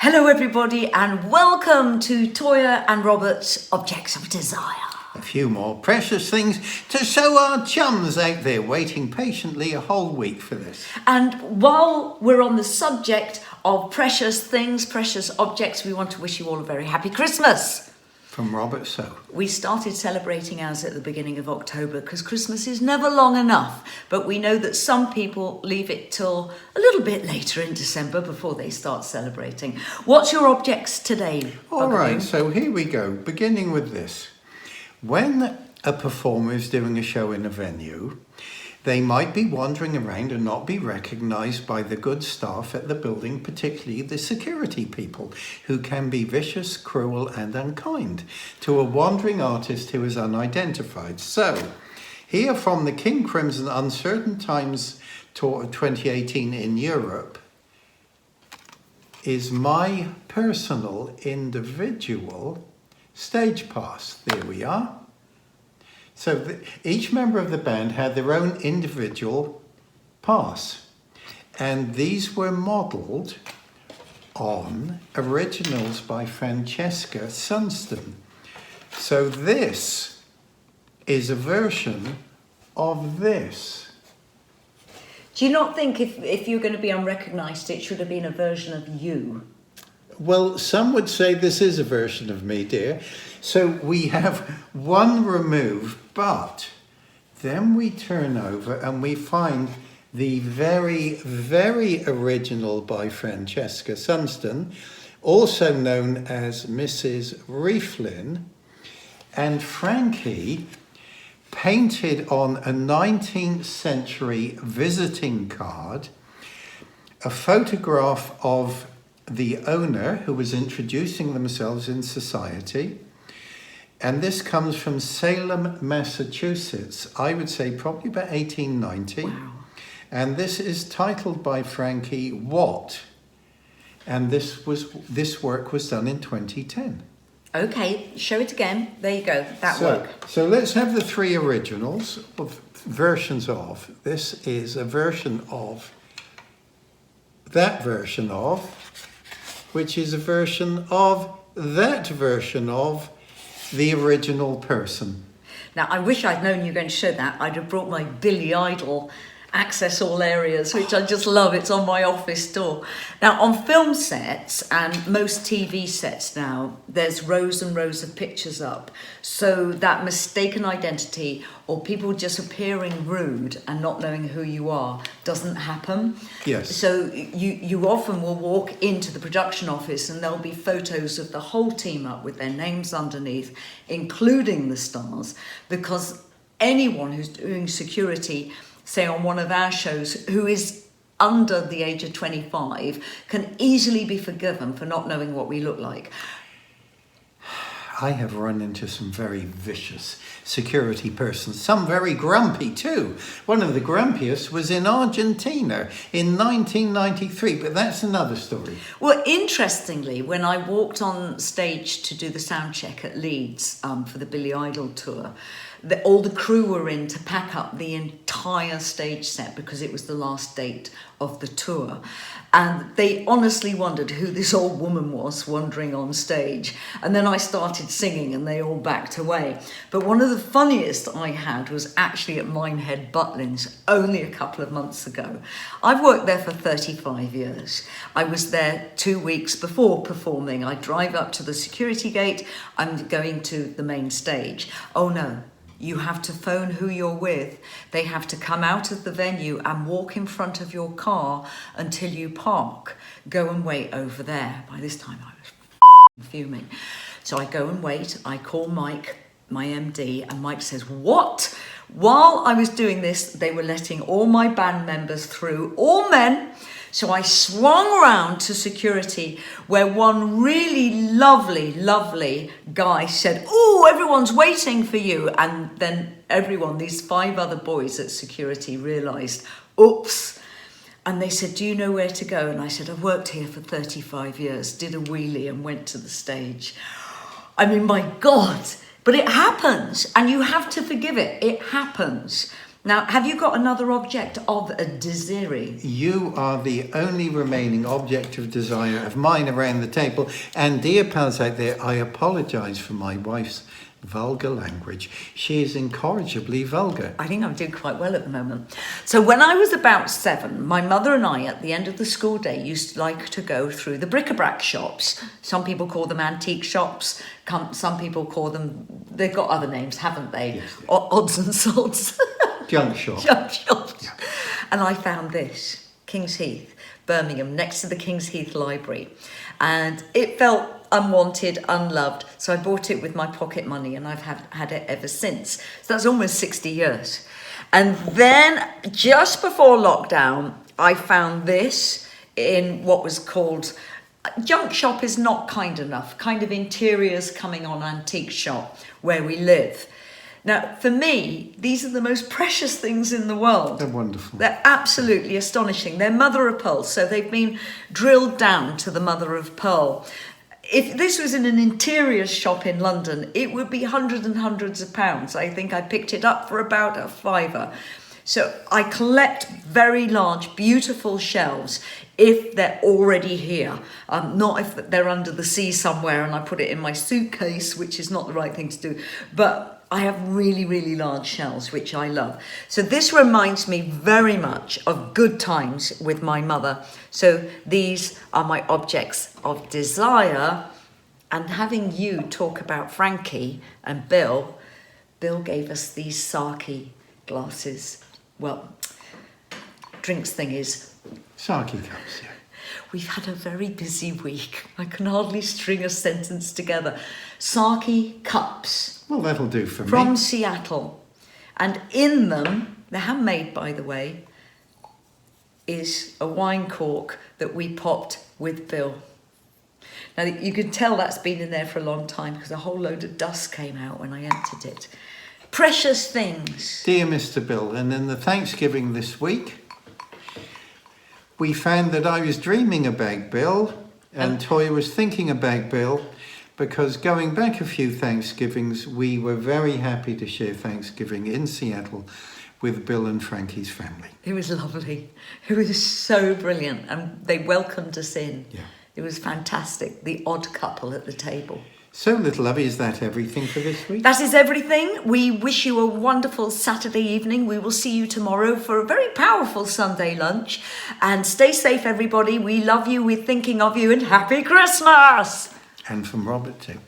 Hello everybody and welcome to Toyah and Robert's Objects of Desire. A few more precious things to show our chums out there waiting patiently a whole week for this. And while we're on the subject of precious things, precious objects, we want to wish you all a very happy Christmas. From Robert So. We started celebrating ours at the beginning of October because Christmas is never long enough. But we know that some people leave it till a little bit later in December before they start celebrating. What's your objects today? All right, so here we go, beginning with this. When a performer is doing a show in a venue, they might be wandering around and not be recognised by the good staff at the building, particularly the security people, who can be vicious, cruel and unkind to a wandering artist who is unidentified. So, here from the King Crimson Uncertain Times Tour of 2018 in Europe is my personal individual stage pass. There we are. So each member of the band had their own individual pass, and these were modelled on originals by Francesca Sunston. So this is a version of this. Do you not think if you're going to be unrecognised, it should have been a version of you? Well, some would say this is a version of me, dear. So we have one remove, but then we turn over and we find the very, very original by Francesca Sunston, also known as Mrs. Rieflin. And Frankie painted on a 19th century visiting card a photograph of the owner who was introducing themselves in society. And this comes from Salem, Massachusetts. I would say probably about 1890. Wow. And this is titled by Frankie, What? And this work was done in 2010. Okay, show it again. There you go, that work. So let's have the three originals of versions of. This is a version of, that version of, which is a version of that version of the original person. Now, I wish I'd known you were going to show that. I'd have brought my Billy Idol Access All Areas, which I just love. It's on my office door. Now, on film sets and most TV sets now, there's rows and rows of pictures up. So that mistaken identity or people just appearing rude and not knowing who you are doesn't happen. Yes. So you often will walk into the production office and there'll be photos of the whole team up with their names underneath, including the stars, because anyone who's doing security, say on one of our shows, who is under the age of 25 can easily be forgiven for not knowing what we look like. I have run into some very vicious security persons, some very grumpy too. One of the grumpiest was in Argentina in 1993, but that's another story. Well, interestingly, when I walked on stage to do the sound check at Leeds for the Billy Idol tour, all the crew were in to pack up the entire stage set because it was the last date of the tour. And they honestly wondered who this old woman was wandering on stage. And then I started singing and they all backed away. But one of the funniest I had was actually at Minehead Butlins only a couple of months ago. I've worked there for 35 years. I was there 2 weeks before performing. I drive up to the security gate. I'm going to the main stage. Oh no. You have to phone who you're with. They have to come out of the venue and walk in front of your car until you park. Go and wait over there. By this time I was fuming. So I go and wait. I call Mike, my MD, and Mike says, what? While I was doing this, they were letting all my band members through, all men. So I swung around to security where one really lovely guy said, oh, everyone's waiting for you. And then everyone, these 5 other boys at security realised, oops. And they said, do you know where to go? And I said, I've worked here for 35 years, did a wheelie and went to the stage. I mean, my God, but it happens and you have to forgive it. It happens. Now, have you got another object of a desire? You are the only remaining object of desire of mine around the table. And dear pals out there, I apologise for my wife's vulgar language. She is incorrigibly vulgar. I think I'm doing quite well at the moment. So when I was about 7, my mother and I, at the end of the school day, used to like to go through the bric-a-brac shops. Some people call them antique shops. Some people call them, they've got other names, haven't they? Yes, they Odds and sods. Junk shop. Junk shops. Yeah. And I found this, King's Heath, Birmingham, next to the King's Heath Library. And it felt unwanted, unloved. So I bought it with my pocket money and I've had it ever since. So that's almost 60 years. And then just before lockdown, I found this in what was called, junk shop is not kind enough, kind of interiors coming on antique shop where we live. Now, for me, these are the most precious things in the world. They're wonderful. They're absolutely astonishing. They're mother of pearl, so they've been drilled down to the mother of pearl. If this was in an interiors shop in London, it would be hundreds and hundreds of pounds. I think I picked it up for about a £5. So I collect very large, beautiful shelves if they're already here, not if they're under the sea somewhere and I put it in my suitcase, which is not the right thing to do. But I have really, really large shelves, which I love. So this reminds me very much of good times with my mother. So these are my objects of desire. And having you talk about Frankie and Bill gave us these sake glasses. Well, drinks thing is. Sake cups, yeah. We've had a very busy week. I can hardly string a sentence together. Sake cups. Well, that'll do for me. From Seattle. And in them, they're handmade by the way, is a wine cork that we popped with Bill. Now you can tell that's been in there for a long time because a whole load of dust came out when I emptied it. Precious things. Dear Mr. Bill, and in the Thanksgiving this week, we found that I was dreaming about Bill and Toyah was thinking about Bill, because going back a few Thanksgivings, we were very happy to share Thanksgiving in Seattle with Bill and Frankie's family. It was lovely. It was so brilliant. And they welcomed us in. Yeah. It was fantastic. The odd couple at the table. So, little lovey, is that everything for this week? That is everything. We wish you a wonderful Saturday evening. We will see you tomorrow for a very powerful Sunday lunch. And stay safe, everybody. We love you. We're thinking of you. And happy Christmas. And from Robert too.